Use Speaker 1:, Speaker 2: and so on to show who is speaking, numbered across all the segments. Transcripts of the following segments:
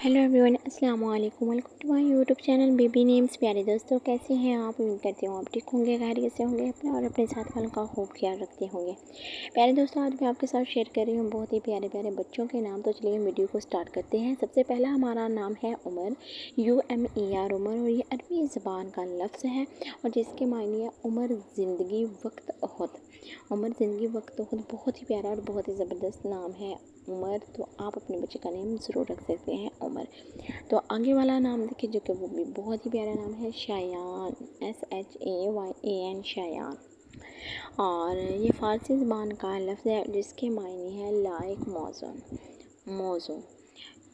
Speaker 1: Hello everyone, अस्सलाम वालेकुम। Welcome to my YouTube channel baby names. प्यारे दोस्तों, कैसे हैं आप? उम्मीद करती हूँ आप ठीक होंगे, खैरियत से होंगे, अपने और अपने साथ वालों का खूब ख्याल रखते होंगे। प्यारे दोस्तों, आज मैं आपके साथ शेयर कर रही हूँ बहुत ही प्यारे प्यारे बच्चों के नाम। तो चलिए वीडियो को स्टार्ट करते हैं। सबसे पहला हमारा नाम है उमर, UMER उमर, और ये अरबी ज़बान का लफ्ज़ है और जिसके मायने है उमर ज़िंदगी वक्त ओहद। उमर ज़िंदगी वक्त ओहद बहुत ही प्यारा और बहुत ही ज़बरदस्त नाम है उमर। तो आप अपने बच्चे का नेम ज़रूर रख सकते हैं उमर। तो आगे वाला नाम देखिए, जो कि वो भी बहुत ही प्यारा नाम है, शायान, SHAYAN, शायान। और ये फ़ारसी ज़बान का लफ्ज़ है जिसके मायने है लायक, मौज़ू।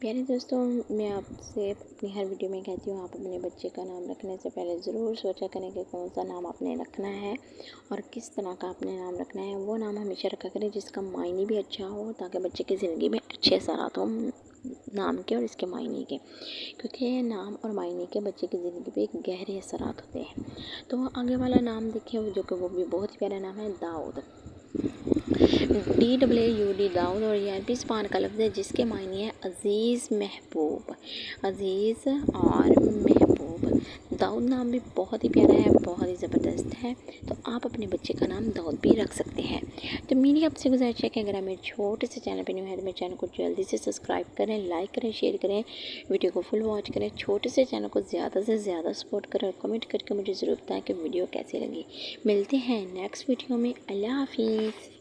Speaker 1: प्यारे दोस्तों, मैं आपसे अपनी हर वीडियो में कहती हूँ आप अपने बच्चे का नाम रखने से पहले ज़रूर सोचा करें कि कौन सा नाम आपने रखना है और किस तरह का आपने नाम रखना है। वो नाम हमेशा रखा करें जिसका मायने भी अच्छा हो, ताकि बच्चे की ज़िंदगी में अच्छे असरात हों नाम के और इसके मायने के, क्योंकि नाम और मायने के बच्चे की ज़िंदगी पे एक गहरे असरात होते हैं। तो आगे वाला नाम देखिए, जो कि वो भी बहुत ही प्यारा नाम है, दाऊद, DWUD, दाऊद। और ये अरबी ज़बान का लफ्ज़ है जिसके मायने है अज़ीज़, महबूब, अज़ीज़ और महबूब। दाऊद नाम भी बहुत ही प्यारा है, बहुत ही ज़बरदस्त है। तो आप अपने बच्चे का नाम दाऊद भी रख सकते हैं। तो मेरी आपसे गुजारिश है कि अगर आप मेरे छोटे से चैनल पर न्यू है तो मेरे चैनल को जल्दी से सब्सक्राइब करें, लाइक करें, शेयर करें, वीडियो को फुल वॉच करें। छोटे से चैनल को ज़्यादा से ज़्यादा सपोर्ट करें और कमेंट करके मुझे ज़रूर बताएं कि वीडियो कैसी लगी। मिलते हैं नेक्स्ट वीडियो में। अल्लाह हाफिज़।